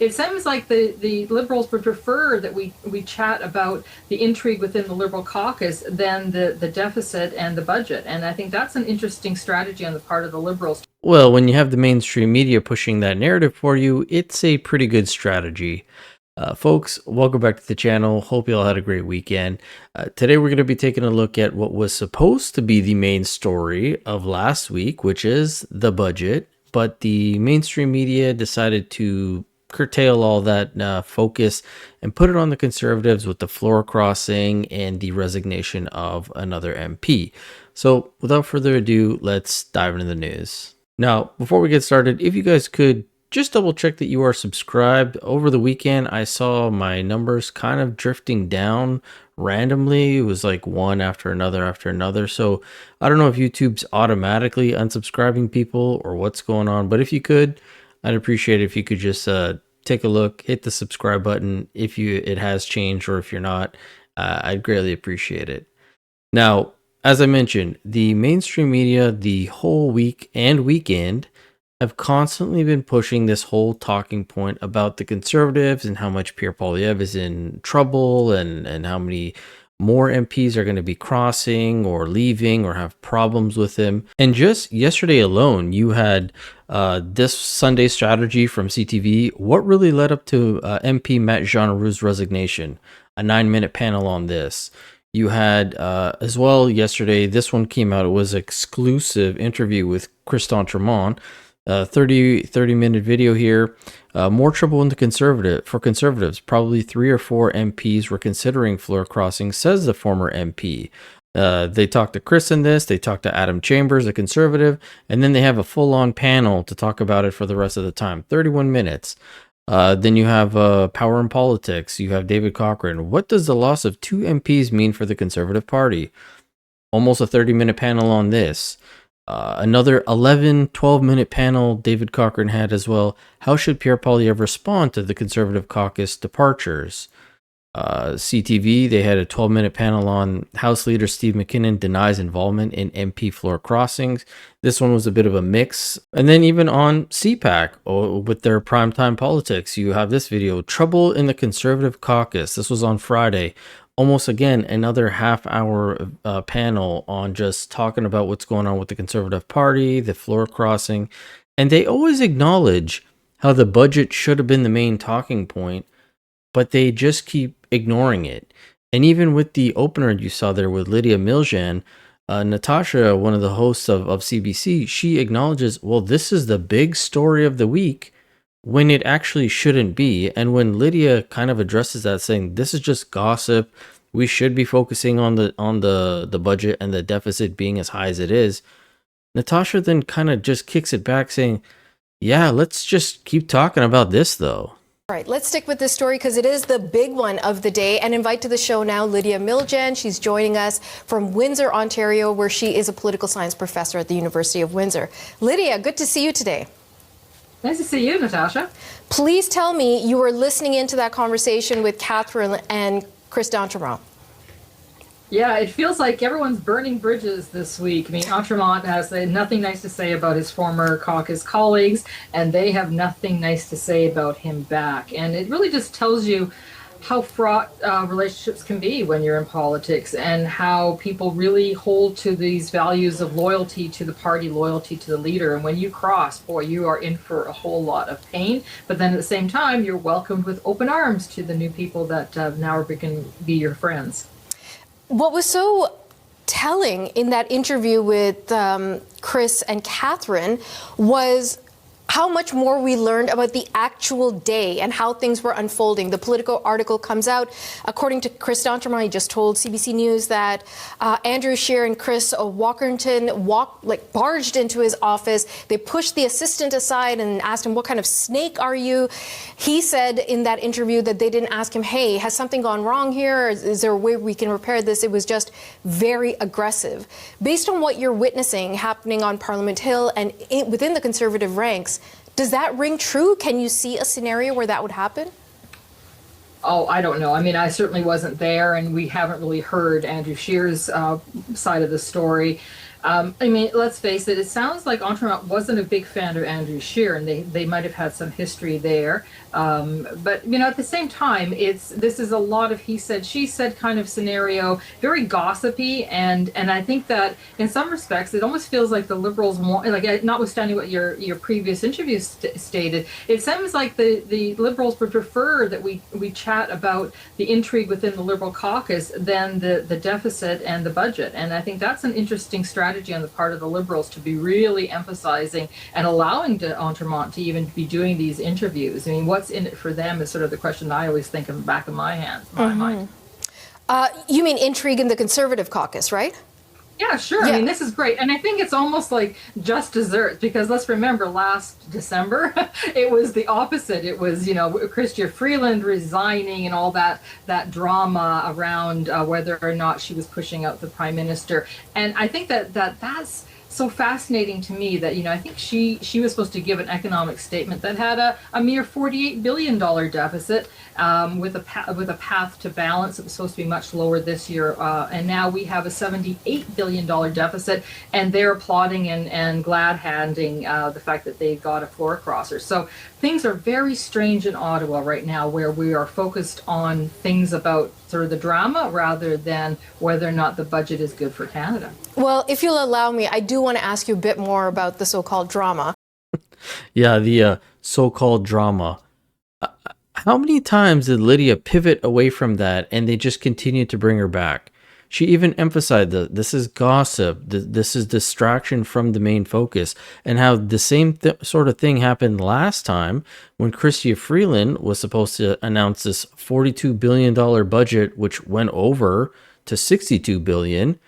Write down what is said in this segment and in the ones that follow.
It seems like the Liberals would prefer that we chat about the intrigue within the Liberal caucus than the deficit and the budget. And I think that's an interesting strategy on the part of the Liberals. Well, when you have the mainstream media pushing that narrative for you, it's a pretty good strategy. Folks, welcome back to the channel. Hope you all had a great weekend. Today we're going to be taking a look at what was supposed to be the main story of last week, which is the budget. But the mainstream media decided to curtail all that focus and put it on the Conservatives with the floor crossing and the resignation of another MP. So without further ado, let's dive into the news. Now, before we get started, if you guys could just double check that you are subscribed. Over the weekend, I saw my numbers kind of drifting down randomly. It was like one after another. So I don't know if YouTube's automatically unsubscribing people or what's going on, but if you could, I'd appreciate it if you could just take a look, hit the subscribe button if it has changed, or if you're not. I'd greatly appreciate it. Now, as I mentioned, the mainstream media the whole week and weekend have constantly been pushing this whole talking point about the Conservatives and how much Pierre Poilievre is in trouble, and how many more MPs are going to be crossing or leaving or have problems with him. And just yesterday alone, you had this Sunday strategy from CTV. What really led up to MP Matt Jean-Roux's resignation? A 9-minute panel on this. You had as well yesterday, this one came out, it was an exclusive interview with Chris D'Entremont. 30-minute video here. More trouble in the conservatives. Probably 3 or 4 MPs were considering floor crossing, says the former MP. They talked to Chris in this. They talked to Adam Chambers, a conservative, and then they have a full-on panel to talk about it for the rest of the time. 31 minutes. Then you have Power in Politics. You have David Cochrane. What does the loss of 2 MPs mean for the Conservative Party? Almost a 30-minute panel on this. Another 12-minute panel David Cochrane had as well. How should Pierre Poilievre respond to the Conservative caucus departures? CTV, they had a 12-minute panel on House Leader Steve McKinnon denies involvement in MP floor crossings. This one was a bit of a mix. And then even on CPAC, with their primetime politics, you have this video, Trouble in the Conservative Caucus. This was on Friday. Almost again, another half-hour panel on just talking about what's going on with the Conservative Party, the floor crossing. And they always acknowledge how the budget should have been the main talking point, but they just keep ignoring it. And even with the opener you saw there with Lydia Miljan, Natasha, one of the hosts of CBC, she acknowledges, well, this is the big story of the week, when it actually shouldn't be. And when Lydia kind of addresses that, saying this is just gossip, we should be focusing on the budget and the deficit being as high as it is, Natasha then kind of just kicks it back, saying, yeah, let's just keep talking about this though. All right, let's stick with this story because it is the big one of the day, and invite to the show now Lydia Miljan. She's joining us from Windsor, Ontario, where she is a political science professor at the University of Windsor. Lydia, good to see you today. Nice to see you, Natasha. Please tell me you were listening into that conversation with Catherine and Chris D'Entremont. Yeah, it feels like everyone's burning bridges this week. I mean, D'Entremont has nothing nice to say about his former caucus colleagues, and they have nothing nice to say about him back. And it really just tells you how fraught relationships can be when you're in politics, and how people really hold to these values of loyalty to the party, loyalty to the leader. And when you cross, boy, you are in for a whole lot of pain. But then at the same time, you're welcomed with open arms to the new people that now are going to be your friends. What was so telling in that interview with Chris and Catherine was how much more we learned about the actual day and how things were unfolding. The Politico article comes out. According to Chris D'Entremont, he just told CBC News that Andrew Scheer and Chris Walkerton barged into his office. They pushed the assistant aside and asked him, what kind of snake are you? He said in that interview that they didn't ask him, hey, has something gone wrong here? Is there a way we can repair this? It was just very aggressive. Based on what you're witnessing happening on Parliament Hill and within the Conservative ranks, does that ring true? Can you see a scenario where that would happen? Oh, I don't know. I mean, I certainly wasn't there, and we haven't really heard Andrew Scheer's side of the story. I mean, let's face it, it sounds like Entremont wasn't a big fan of Andrew Scheer, and they might have had some history there. But, at the same time, this is a lot of he said, she said kind of scenario, very gossipy. And I think that in some respects, it almost feels like the Liberals want, like, notwithstanding what your previous interview stated, it seems like the Liberals would prefer that we chat about the intrigue within the Liberal caucus than the deficit and the budget. And I think that's an interesting strategy on the part of the Liberals to be really emphasizing and allowing Entremont to even be doing these interviews. I mean, what's in it for them is sort of the question I always think in the back of my mind. You mean intrigue in the Conservative caucus, right? Yeah, sure. Yeah. I mean, this is great. And I think it's almost like just desserts, because let's remember last December, it was the opposite. It was, Chrystia Freeland resigning and all that drama around whether or not she was pushing out the prime minister. And I think that's so fascinating to me that, I think she was supposed to give an economic statement that had a mere $48 billion deficit with a path to balance. It was supposed to be much lower this year. And now we have a $78 billion deficit, and they're applauding and glad-handing the fact that they got a floor crosser. So things are very strange in Ottawa right now, where we are focused on things about sort of the drama rather than whether or not the budget is good for Canada. Well, if you'll allow me, I do want to ask you a bit more about the so-called drama. Yeah, the so-called drama. How many times did Lydia pivot away from that and they just continued to bring her back? She even emphasized that this is gossip, this is distraction from the main focus, and how the same sort of thing happened last time when Chrystia Freeland was supposed to announce this $42 billion budget, which went over to $62 billion.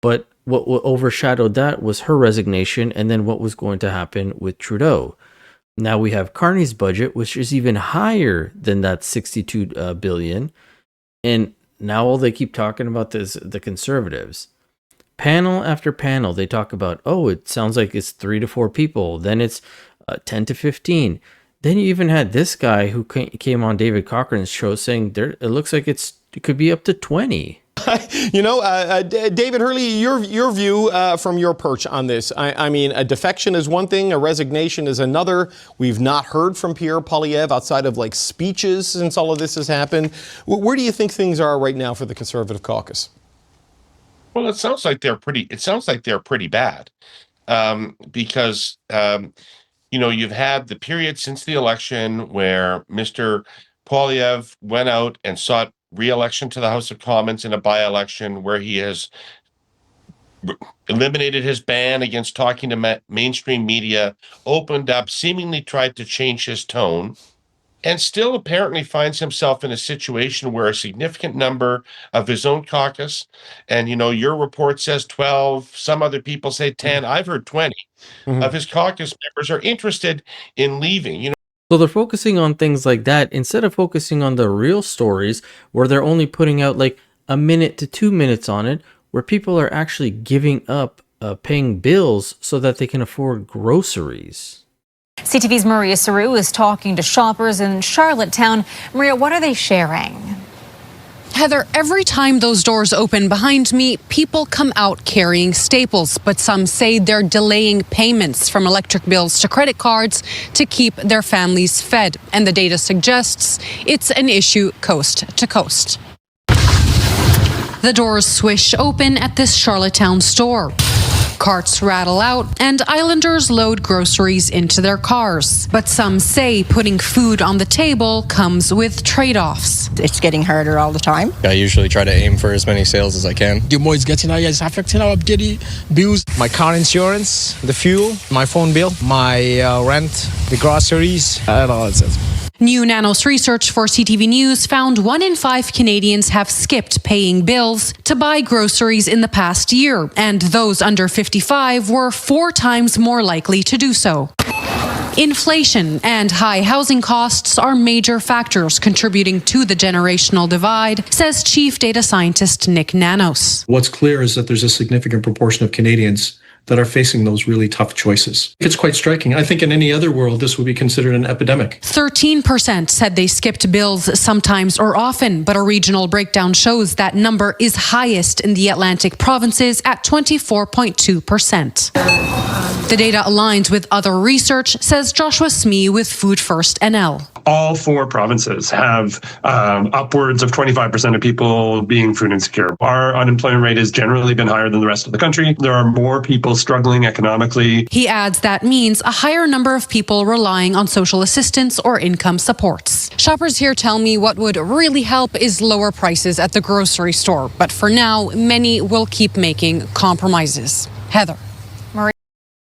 But what overshadowed that was her resignation and then what was going to happen with Trudeau. Now we have Carney's budget, which is even higher than that $62 billion. And now all they keep talking about is the Conservatives. Panel after panel, they talk about, it sounds like it's 3 to 4 people. Then it's 10 to 15. Then you even had this guy who came on David Cochrane's show saying it looks like it could be up to 20. David Hurley, your view from your perch on this. I mean, a defection is one thing, a resignation is another. We've not heard from Pierre Poilievre outside of speeches since all of this has happened. Where do you think things are right now for the Conservative caucus? Well, it sounds like they're pretty bad, because you've had the period since the election where Mr. Poilievre went out and sought re-election to the House of Commons in a by-election where he has eliminated his ban against talking to mainstream media, opened up, seemingly tried to change his tone, and still apparently finds himself in a situation where a significant number of his own caucus, and your report says 12, some other people say 10, I've heard 20 of his caucus members are interested in leaving. So they're focusing on things like that instead of focusing on the real stories where they're only putting out like a minute to 2 minutes on it, where people are actually giving up paying bills so that they can afford groceries. CTV's Maria Saru is talking to shoppers in Charlottetown. Maria, what are they sharing? Heather, every time those doors open behind me, people come out carrying staples, but some say they're delaying payments from electric bills to credit cards to keep their families fed. And the data suggests it's an issue coast to coast. The doors swish open at this Charlottetown store. Carts rattle out and islanders load groceries into their cars. But some say putting food on the table comes with trade-offs. It's getting harder all the time. I usually try to aim for as many sales as I can. The more it's getting higher, it's affecting our daily bills. My car insurance, the fuel, my phone bill, my rent, the groceries, and all that. New Nanos research for CTV News found 1 in 5 Canadians have skipped paying bills to buy groceries in the past year, and those under 55 were 4 times more likely to do so. Inflation and high housing costs are major factors contributing to the generational divide, says Chief Data Scientist Nick Nanos. What's clear is that there's a significant proportion of Canadians that are facing those really tough choices. It's quite striking. I think in any other world, this would be considered an epidemic. 13% said they skipped bills sometimes or often, but a regional breakdown shows that number is highest in the Atlantic provinces at 24.2%. The data aligns with other research, says Joshua Smee with Food First NL. All 4 provinces have upwards of 25% of people being food insecure. Our unemployment rate has generally been higher than the rest of the country. There are more people struggling economically. He adds that means a higher number of people relying on social assistance or income supports. Shoppers here tell me what would really help is lower prices at the grocery store. But for now, many will keep making compromises. Heather.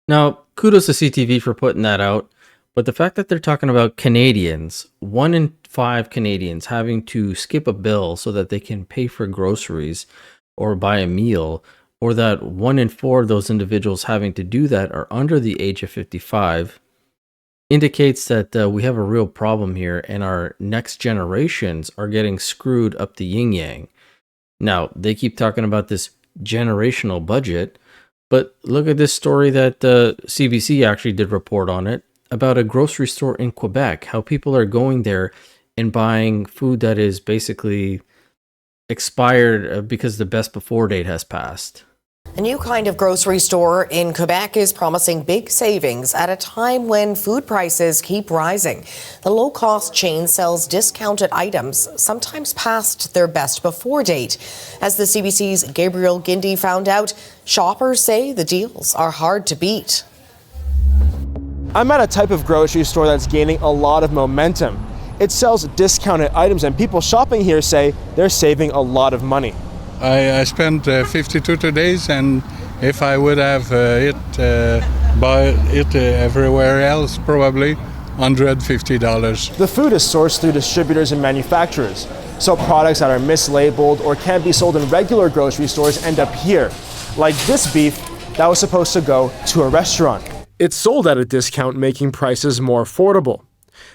Now, kudos to CTV for putting that out, but the fact that they're talking about Canadians, 1 in 5 Canadians having to skip a bill so that they can pay for groceries or buy a meal, or that 1 in 4 of those individuals having to do that are under the age of 55, indicates that we have a real problem here and our next generations are getting screwed up the yin-yang. Now, they keep talking about this generational budget, but look at this story that CBC actually did report on it about a grocery store in Quebec, how people are going there and buying food that is basically expired because the best before date has passed. A new kind of grocery store in Quebec is promising big savings at a time when food prices keep rising. The low-cost chain sells discounted items, sometimes past their best before date. As the CBC's Gabriel Gindy found out, shoppers say the deals are hard to beat. I'm at a type of grocery store that's gaining a lot of momentum. It sells discounted items, and people shopping here say they're saving a lot of money. I spent 52 days, and if I would have bought it everywhere else, probably $150. The food is sourced through distributors and manufacturers, so products that are mislabeled or can't be sold in regular grocery stores end up here, like this beef that was supposed to go to a restaurant. It's sold at a discount, making prices more affordable.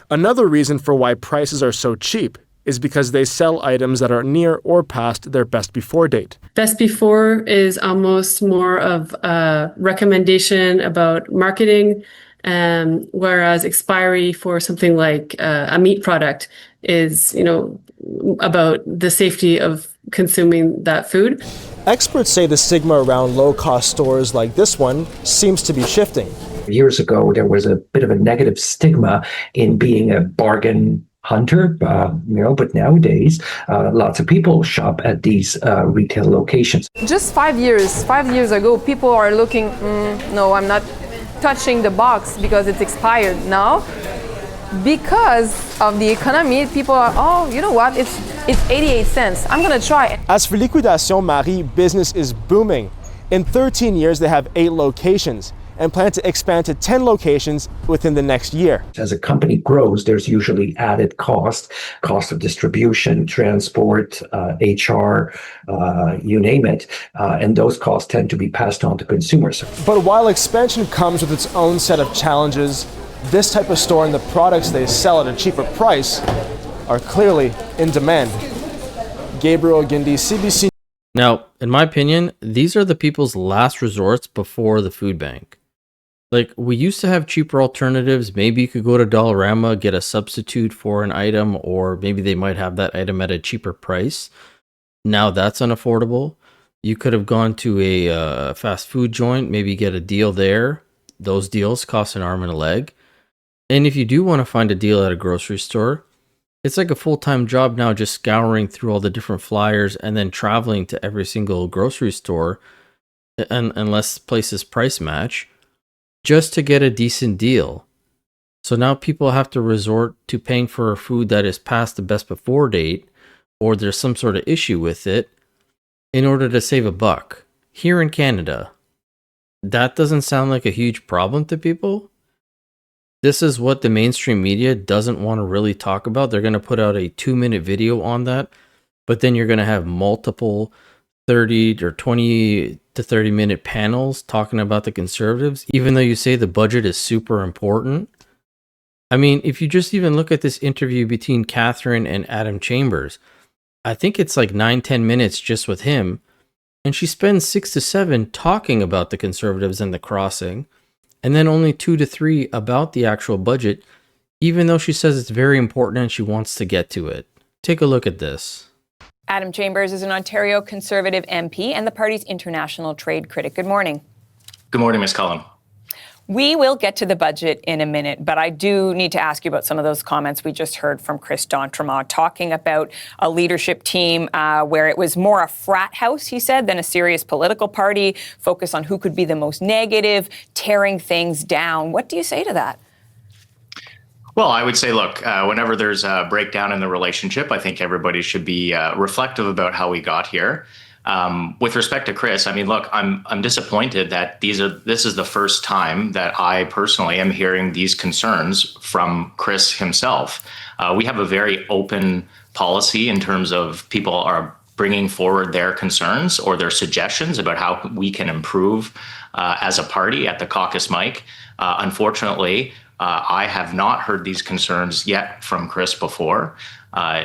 Another reason for why prices are so cheap is because they sell items that are near or past their best before date. Best before is almost more of a recommendation about marketing, whereas expiry for something like a meat product is, about the safety of consuming that food. Experts say the stigma around low-cost stores like this one seems to be shifting. Years ago, there was a bit of a negative stigma in being a bargain hunter, but nowadays, lots of people shop at these retail locations. Just 5 years ago, people are looking, no, I'm not touching the box because it's expired. Now, because of the economy, people are, oh, you know what, it's 88 cents. I'm going to try. As for Liquidation Marie, business is booming. In 13 years, they have 8 locations and plan to expand to 10 locations within the next year. As a company grows, there's usually added cost of distribution, transport, HR, you name it, and those costs tend to be passed on to consumers. But while expansion comes with its own set of challenges, this type of store and the products they sell at a cheaper price are clearly in demand. Gabriel Gindy, CBC. Now, in my opinion, these are the people's last resorts before the food bank. Like, we used to have cheaper alternatives. Maybe you could go to Dollarama, get a substitute for an item, or maybe they might have that item at a cheaper price. Now that's unaffordable. You could have gone to a fast food joint, maybe get a deal there. Those deals cost an arm and a leg. And if you do want to find a deal at a grocery store, it's like a full-time job now, just scouring through all the different flyers and then traveling to every single grocery store, unless places price match, just to get a decent deal. So now people have to resort to paying for food that is past the best before date, or there's some sort of issue with it, in order to save a buck. Here in Canada, that doesn't sound like a huge problem to people. This is what the mainstream media doesn't want to really talk about. They're going to put out a 2-minute video on that, but then you're going to have multiple 30 or 20 to 30 minute panels talking about the Conservatives, even though you say the budget is super important. I mean, if you just even look at this interview between Catherine and Adam Chambers, I think it's like 9-10 minutes just with him And she spends 6 to 7 talking about the Conservatives and the crossing, and then only 2 to 3 about the actual budget, even though she says it's very important and she wants to get to it. Take a look at this. Adam Chambers is an Ontario Conservative MP and the party's international trade critic. Good morning. Good morning, Ms. Cullen. We will get to the budget in a minute, but I do need to ask you about some of those comments we just heard from Chris d'Entremont, talking about a leadership team where it was more a frat house, he said, than a serious political party, focus on who could be the most negative, tearing things down. What do you say to that? Well, I would say, look, whenever there's a breakdown in the relationship, I think everybody should be reflective about how we got here. With respect to Chris, I mean, look, I'm disappointed that this is the first time that I personally am hearing these concerns from Chris himself. We have a very open policy in terms of people are bringing forward their concerns or their suggestions about how we can improve as a party at the caucus mic. Unfortunately, I have not heard these concerns yet from Chris before.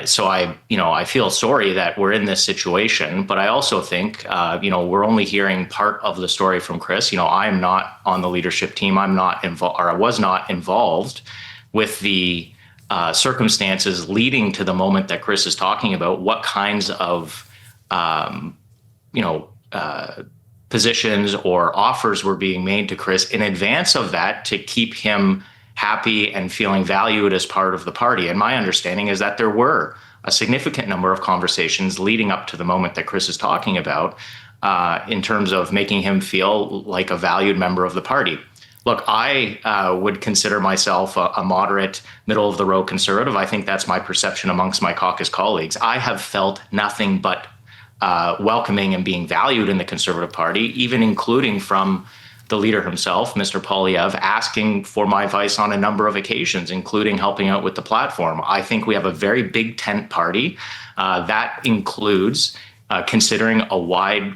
So I feel sorry that we're in this situation, but I also think, we're only hearing part of the story from Chris. I am not on the leadership team. I'm not involved, or I was not involved with the circumstances leading to the moment that Chris is talking about. What kinds of, positions or offers were being made to Chris in advance of that to keep him happy and feeling valued as part of the party. And my understanding is that there were a significant number of conversations leading up to the moment that Chris is talking about in terms of making him feel like a valued member of the party. Look, I would consider myself a moderate, middle-of-the-road conservative. I think that's my perception amongst my caucus colleagues. I have felt nothing but welcoming and being valued in the Conservative Party, even including from the leader himself, Mr. Poilievre, asking for my advice on a number of occasions, including helping out with the platform. I think we have a very big tent party. That includes considering a wide,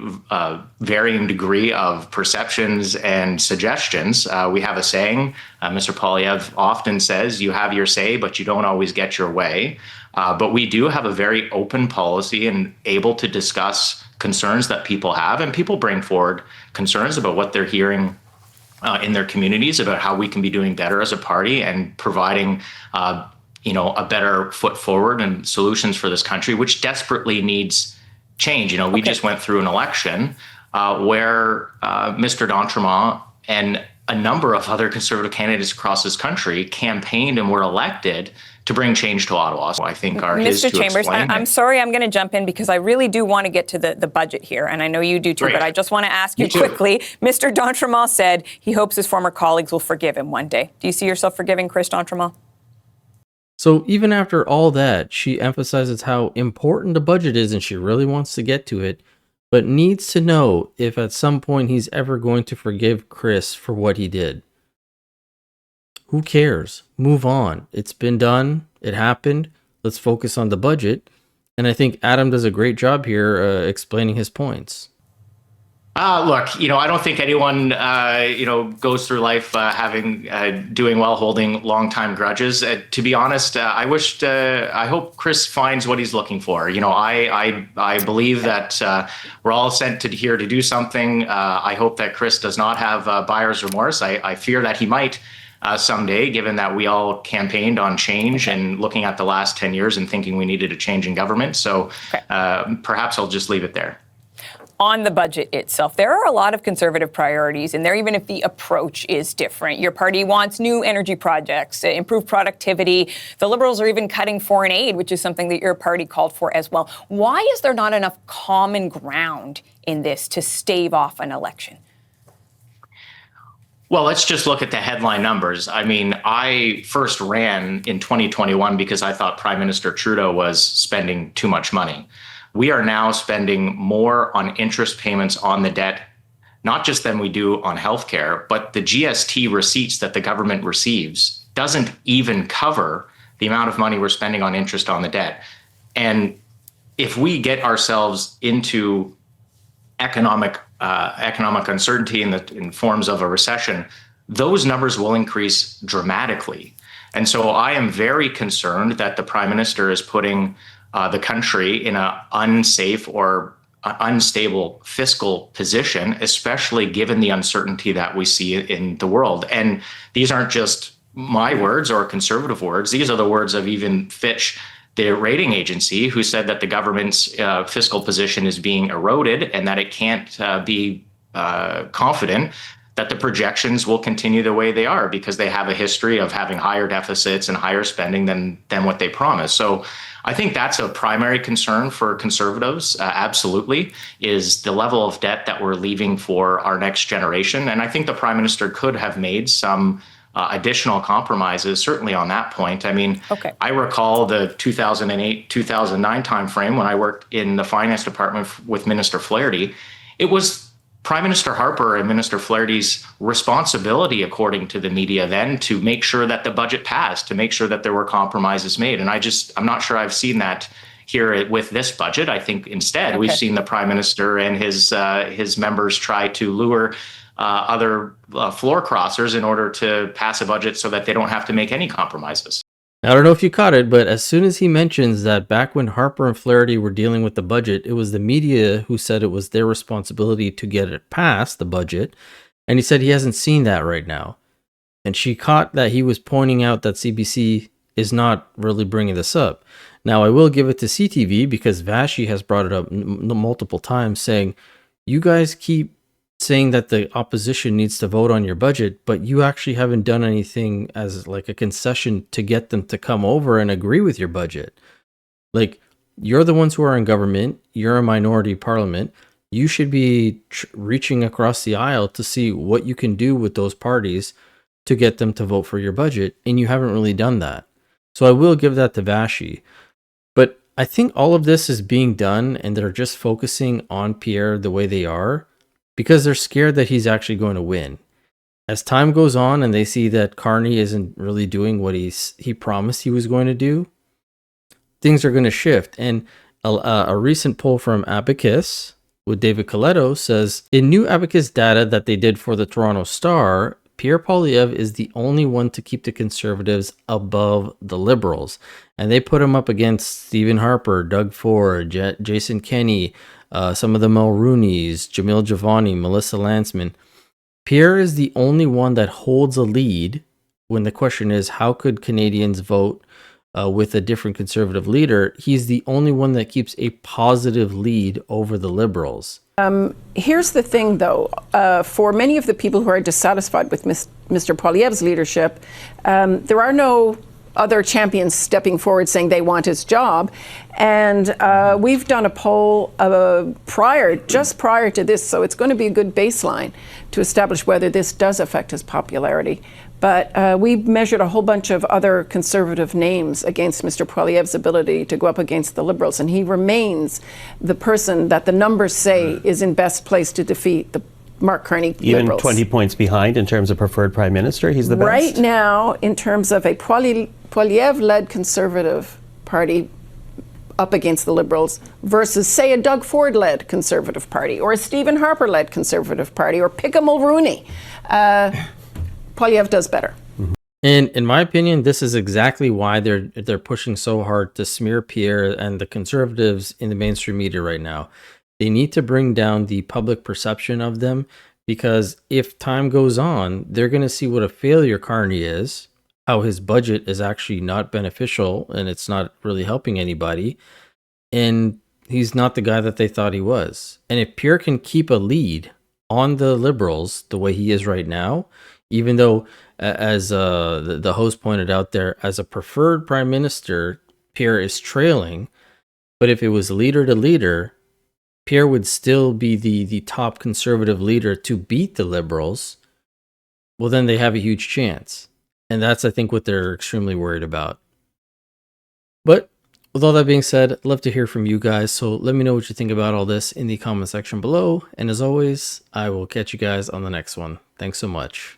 varying degree of perceptions and suggestions. We have a saying, Mr. Poilievre often says, you have your say, but you don't always get your way. But we do have a very open policy and able to discuss concerns that people have, and people bring forward concerns about what they're hearing in their communities about how we can be doing better as a party and providing a better foot forward and solutions for this country, which desperately needs change. We just went through an election where Mr. d'Entremont and a number of other Conservative candidates across this country campaigned and were elected to bring change to Ottawa. So I think are his to Chambers, explain. I'm sorry, I'm going to jump in because I really do want to get to the budget here, and I know you do too, Great. but I just want to ask you quickly. Mr. d'Entremont said he hopes his former colleagues will forgive him one day. Do you see yourself forgiving Chris d'Entremont? So even after all that, she emphasizes how important the budget is and she really wants to get to it, but needs to know if at some point he's ever going to forgive Chris for what he did. Who cares? Move on. It's been done. It happened. Let's focus on the budget. And I think Adam does a great job here explaining his points. Look, I don't think anyone, goes through life doing well, holding long-time grudges. To be honest, I hope Chris finds what he's looking for. I believe that we're all sent here to do something. I hope that Chris does not have buyer's remorse. I fear that he might someday, given that we all campaigned on change and looking at the last 10 years and thinking we needed a change in government. So perhaps I'll just leave it there. On the budget itself, there are a lot of Conservative priorities in there, even if the approach is different. Your party wants new energy projects, improved productivity. The Liberals are even cutting foreign aid, which is something that your party called for as well. Why is there not enough common ground in this to stave off an election? Well, let's just look at the headline numbers. I mean, I first ran in 2021 because I thought Prime Minister Trudeau was spending too much money. We are now spending more on interest payments on the debt, not just than we do on healthcare, but the GST receipts that the government receives doesn't even cover the amount of money we're spending on interest on the debt. And if we get ourselves into economic uncertainty in forms of a recession, those numbers will increase dramatically. And so I am very concerned that the Prime Minister is putting the country in an unsafe or unstable fiscal position, especially given the uncertainty that we see in the world. And these aren't just my words or conservative words. These are the words of even Fitch, the rating agency, who said that the government's fiscal position is being eroded and that it can't be confident that the projections will continue the way they are because they have a history of having higher deficits and higher spending than what they promise. So I think that's a primary concern for conservatives, absolutely, is the level of debt that we're leaving for our next generation. And I think the Prime Minister could have made some additional compromises, certainly on that point. I mean, I recall the 2008-2009 timeframe when I worked in the finance department with Minister Flaherty. It was Prime Minister Harper and Minister Flaherty's responsibility, according to the media then, to make sure that the budget passed, to make sure that there were compromises made. And I'm not sure I've seen that here with this budget. I think instead we've seen the Prime Minister and his members try to lure other floor crossers in order to pass a budget so that they don't have to make any compromises. I don't know if you caught it, but as soon as he mentions that back when Harper and Flaherty were dealing with the budget, it was the media who said it was their responsibility to get it past the budget. And he said he hasn't seen that right now. And she caught that he was pointing out that CBC is not really bringing this up. Now, I will give it to CTV because Vashi has brought it up multiple times saying, you guys keep saying that the opposition needs to vote on your budget, but you actually haven't done anything as like a concession to get them to come over and agree with your budget. Like, you're the ones who are in government, you're a minority parliament, you should be reaching across the aisle to see what you can do with those parties to get them to vote for your budget, and you haven't really done that. So I will give that to Vashi. But I think all of this is being done and they're just focusing on Pierre the way they are because they're scared that he's actually going to win. As time goes on and they see that Carney isn't really doing what he promised he was going to do, things are going to shift. And a recent poll from Abacus with David Coletto says, in new Abacus data that they did for the Toronto Star, Pierre Poilievre is the only one to keep the Conservatives above the Liberals. And they put him up against Stephen Harper, Doug Ford, Jason Kenney, some of the Mulrooney's, Jamil Javani, Melissa Landsman. Pierre is the only one that holds a lead when the question is, how could Canadians vote with a different Conservative leader? He's the only one that keeps a positive lead over the Liberals. Here's the thing, though. For many of the people who are dissatisfied with Mr. Poilievre's leadership, there are no other champions stepping forward saying they want his job. And we've done a poll just prior to this, so it's going to be a good baseline to establish whether this does affect his popularity. But we measured a whole bunch of other Conservative names against Mr. Poilievre's ability to go up against the Liberals, and he remains the person that the numbers say is in best place to defeat the Mark Carney Even Liberals. 20 points behind in terms of preferred prime minister, he's the best? Right now, in terms of a Poilievre-led Conservative Party up against the Liberals versus, say, a Doug Ford-led Conservative Party or a Stephen Harper-led Conservative Party or pick a Mulrooney, Poilievre does better. And in my opinion, this is exactly why they're pushing so hard to smear Pierre and the Conservatives in the mainstream media right now. They need to bring down the public perception of them, because if time goes on, they're going to see what a failure Carney is, how his budget is actually not beneficial and it's not really helping anybody, and he's not the guy that they thought he was. And if Pierre can keep a lead on the Liberals the way he is right now, even though, as the host pointed out there, as a preferred prime minister, Pierre is trailing, but if it was leader to leader, Pierre would still be the top Conservative leader to beat the Liberals. Well, then they have a huge chance. And that's, I think, what they're extremely worried about. But with all that being said, I'd love to hear from you guys. So let me know what you think about all this in the comment section below. And as always, I will catch you guys on the next one. Thanks so much.